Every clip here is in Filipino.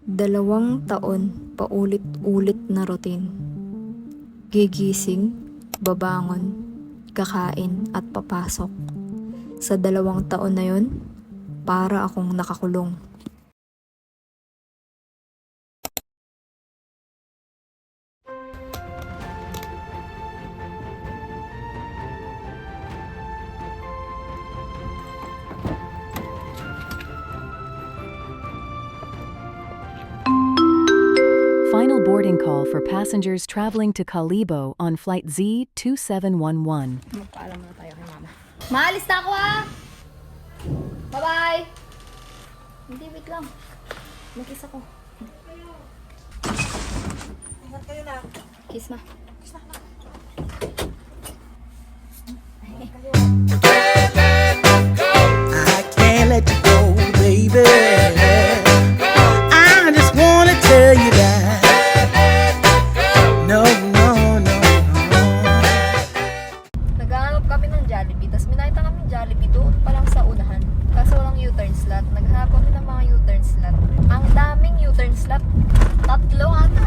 2 taon paulit-ulit na routine. Gigising, babangon, kakain at papasok. Sa 2 taon na yun, para akong nakakulong. Final boarding call for passengers traveling to Kalibo on flight Z2711. Magpaalam na tayo kay mama. Maalis na ako ha! Bye-bye! Hindi, wait lang. Mag-kiss ako. Ingat kayo na. Kiss ma. I can't let you go, baby. I just wanna tell you that. No, no, no, no. Naghahanap kami ng Jollibee, tapos minakita kami ng Jollibee doon pa lang sa unahan. Kaso walang U-turn slot. Naghahanap kami ng mga U-turn slot. Ang daming U-turn slot. 3 ata.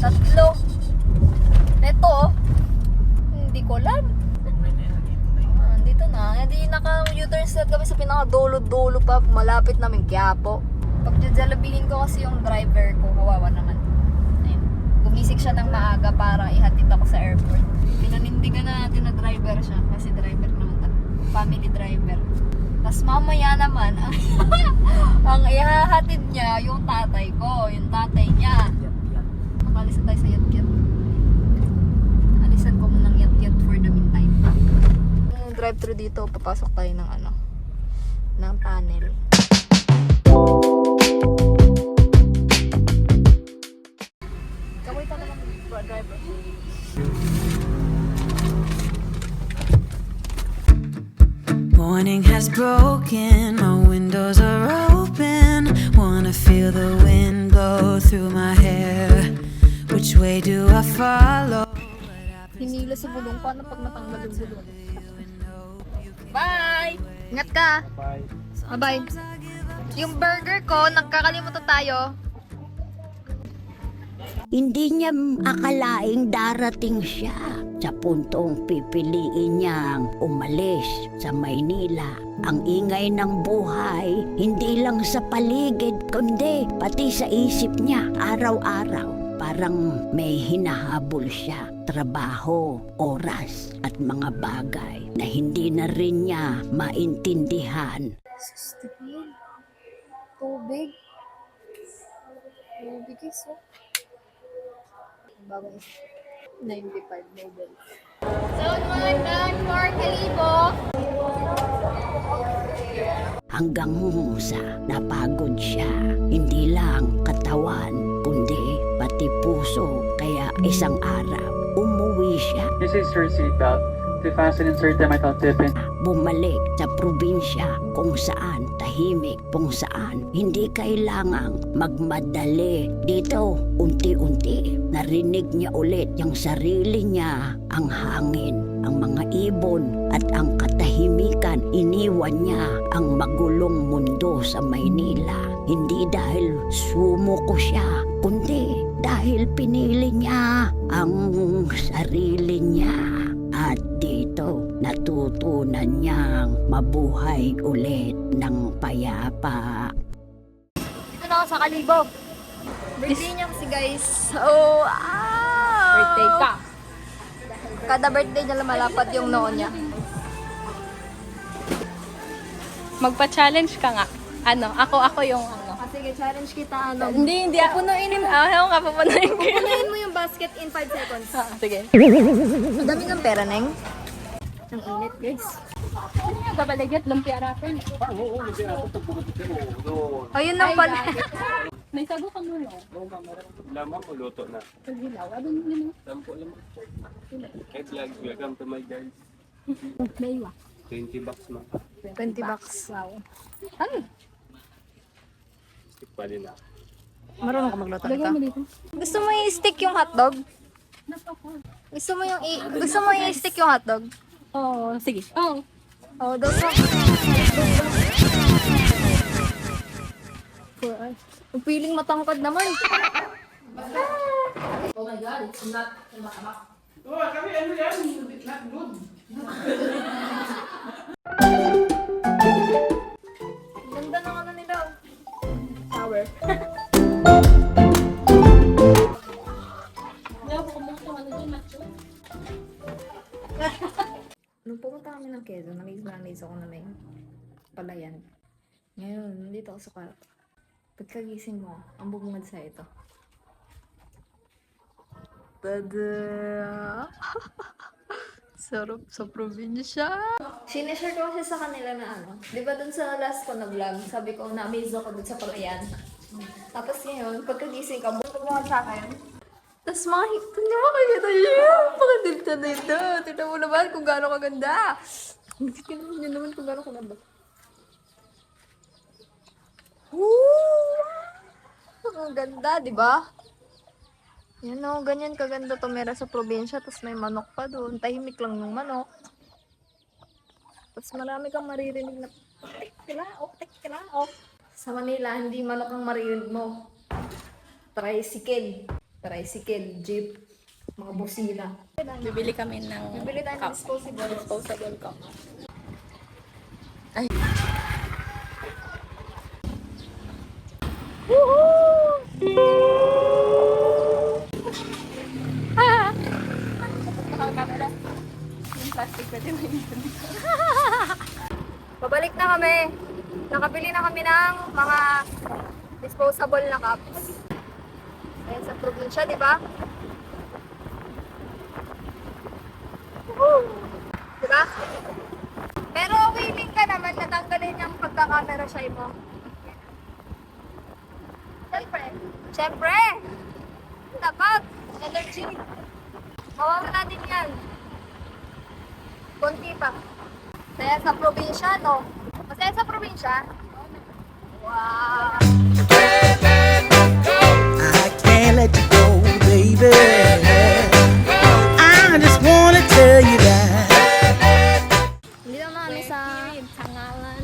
3. Ito oh. Hindi ko alam. Dito na. Hindi naka-U-turn slot kami sa pinaka-dulo-dulo pa. Malapit namin Quiapo. Pag jalabihin ko kasi yung driver ko, kawawa naman. Ayun. Gumising siya ng maaga para ihatid ako sa airport. Pinanindigan na natin na driver siya. Kasi driver naman tayo. Family driver. Tapos mamaya naman, ang ihahatid niya yung tatay ko. Yung tatay niya. Makalisan tayo sa yat-yat. Alisan ko munang yat-yat for the meantime. Yung drive-thru dito, papasok tayo ng ng panel. Kaway pa naman driver. Morning has broken, my windows are open. Wanna feel the wind blow through my hair. Which way do I follow? Hinila sa bulong. Paano pag natanggal yung bulong? Bye! Ingat ka! Bye-bye! Yung burger ko, nagkakalimutan tayo. Hindi niya akalaing darating siya sa puntong pipiliin niyang umalis sa Maynila. Ang ingay ng buhay, hindi lang sa paligid, kundi pati sa isip niya araw-araw. Parang may hinahabol siya, trabaho, oras at mga bagay na hindi na rin niya maintindihan. Tubig. Tubig is bagong 95 noodles. Zone 1 done for Kalibo. Hanggang sa napagod siya, hindi lang katawan, kundi pati puso. Kaya isang araw, umuwi siya. This is your seatbelt. To fasten, insert the metal tip in. Bumalik sa probinsya kung saan tahimik, kung saan hindi kailangang magmadali. Dito, unti-unti, narinig niya ulit yung sarili niya, ang hangin, ang mga ibon at ang katahimikan. Iniwan niya ang magulong mundo sa Maynila. Hindi dahil sumuko siya, kundi dahil pinili niya ang sarili niya. At dito, natutunan niyang mabuhay ulit ng payapa. Dito na ako sa Kalibo. Birthday niya kasi guys. Oh, birthday ka. Kada birthday niya lumalapad yung noon niya. Magpa-challenge ka nga. Ako yung Sige, challenge kita Hindi. Pupunuin mo. Ayaw nga, papunuin ko. Pupunuin mo yung basket in 5 seconds. Sige. Ang dami ng pera, Neng. Ang init, guys. Babaligat, lumpia rapin. Ayun lang pala. May sago kang mulo. Lamang o luto na? Paghilaw. Abang yun. Sampo lamang. Hey vlog, welcome to my guys. Maywa. 20 bucks na. 20 bucks. Wow. Ano? Stick pa din na. Marunong ka magluto Lagay mo nito. dito. Gusto mo i-stick yung hotdog? Gusto mo i-stick yung hotdog? Oo, sige. Oo. Oh, daw For us. Ang feeling matangkad naman. Oh my God, it's not Ganda ng ano nila. sour. Hindi ako kumuha ng ano dun, macho. Nung pumunta kami ng Quezon, na-amaze ako na may palayan. Ngayon, nandito ako sa kwarto. Pagkagising mo, ang bubungad sa ito. Tada! Sarap sa probinsya. Sineshare ko kasi sa kanila na ano. Di ba dun sa last ko na vlog, sabi ko na-amaze ako dun sa palayan. Tapos ngayon, pagkagising ka, bumungad sa akin. Tapos makikita niyo, makikita niyo. Pakadilta na ito. Tignan mo naman kung gaano kaganda. Tignan niyo naman kung gaano kaganda. Woo! Ang ganda, di ba? Yan o, ganyan kaganda tumira sa probinsya. Tapos may manok pa doon. Tahimik lang yung manok. Tapos marami kang maririnig na tik-tilaok. Sa Manila, hindi manok ang maririnig mo. Tricycle, jeep, mga busina. Bibili kami ng Bibili tayo ng disposable cup. Yung plastic pwede mo yun. Pabalik na kami. Nakabili na kami ng mga disposable na cups. Ayan sa probinsya, di ba? Di ba? Pero willing ka naman na tanggalin yung pagkakamera shy mo. Siyempre! Dapat! Energy! Mawawala din yan. Konti pa. Kaya sa probinsya, no? Masaya sa probinsya? Wow! I can't let you go, baby. I just wanna tell you that. Hindi lang na kami sa tanghalan.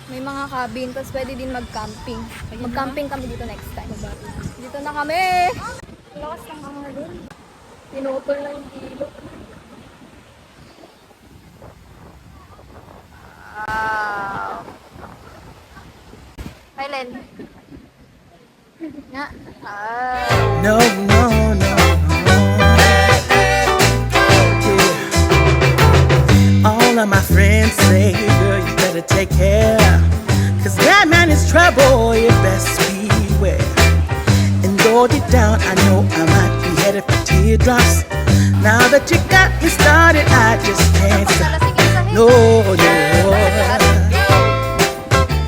May mga cabin, tapos pwede din mag-camping. Mag-camping kami dito next time. Dito na kami! Lakas ng mga doon. Pinutol na yung kilo. Wow! Kailan? Nga. No, no, no, no. Yeah. All of my friends say, girl, you better take care. Cause that man is trouble, you best beware. And though deep down, I know I might be headed for teardrops. Now that you got me started, I just can't stop. No, no.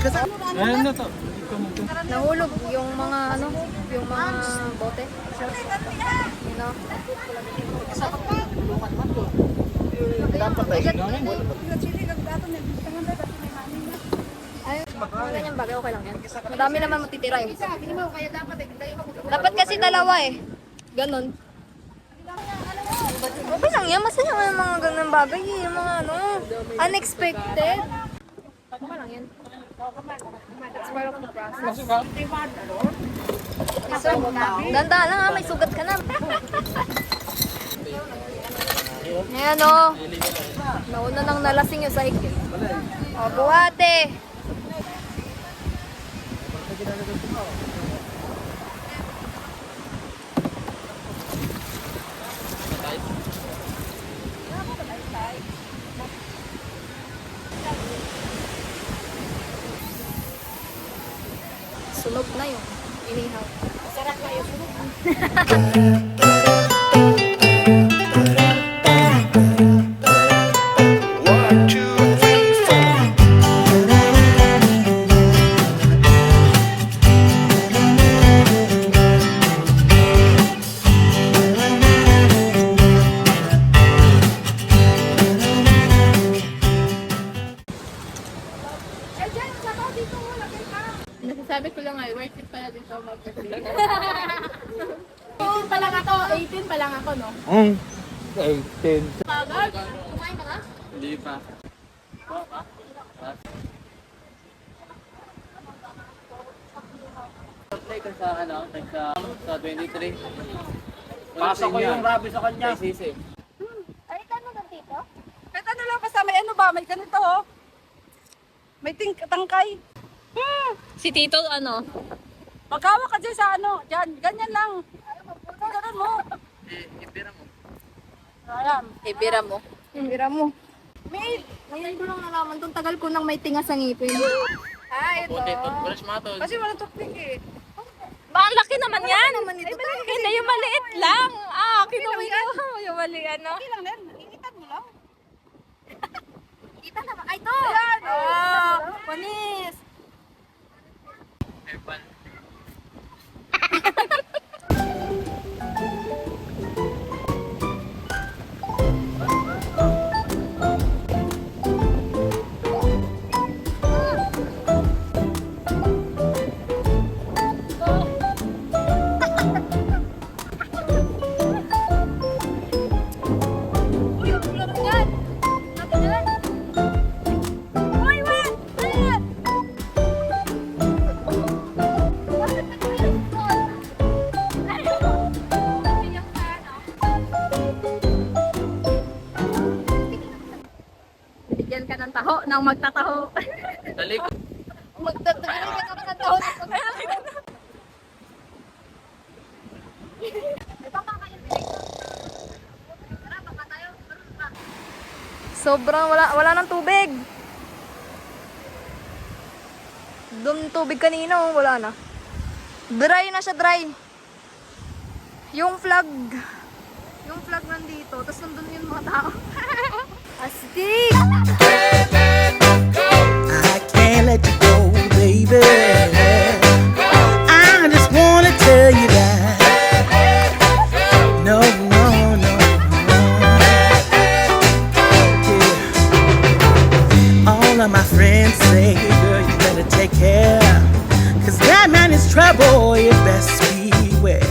Cause I Ano to? Nahulog yung mga yung mga bote. You know? Dapat ay ganyan bagay, okay lang yan. Madami naman matitira eh. Dapat kasi dalawa eh. Ganon. Okay lang yan, masaya nga yung mga ganun bagay eh. Yung mga unexpected. Okay lang yan. It's part of the process. So, ganda lang ha, may sugat ka na. Ayan o. Nauna nang nalasing yung sahig. O, buhate. Sunog na yung inihaw. Sarap na yung sunog. Nasasabi ko lang ay worth it pala dito mag-birthday. 18 pa lang ako, 18 pa lang ako, no? 18. Pagod? Kumain ka na? Hindi pa. dito sa ano, sa 23. Pasok ko yung rabi sa kanya. Kay Sisi. Ay, tanong lang dito? Kahit ano lang, basta may ano ba, may ganito oh. May tangkay. Si Tito, ano? Magkawak ka dyan sa ano, dyan, ganyan lang. Ganun mo. Ipira mo. Ayan. Ibira mo. Bira mo. May, ngayon ko lang nalaman tong tagal ko nang may tinga sa ngipin. Ah, ito. Puti, toothbrush mo to. Kasi walang toothpick eh. Ba, ang laki naman yan! Hindi, yung maliit lang. Ah, kinuwi ko. Yung mali, ano? Okay lang din, iitan mo lang. Kita naman. Ay, to! Ayan. Oh, panis! Herbal. Uy, ang ulo mo yan! Natin yan! Uy, wait! Wait! Bakit nagpilip ko? Ayaw! Nagpilip ka, ano? Bigyan ka ng taho, nang magtataho. Dali ko. Magtatagal ka naman ng taon. Sobrang wala ng tubig. Doon tubig kanina, oh, wala na. Dry na siya, dry. Yung flag nandito, tapos nandun yung mga tao. Astig! I can't let you go, baby. I just wanna tell you that. No, no, no, no. Yeah. All of my friends say, girl, you better take care. Cause that man is trouble, you best beware.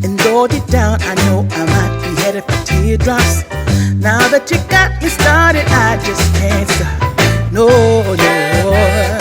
And though deep down, I know I might be headed for teardrops. Now that you got me started, I just can't stop. No, no.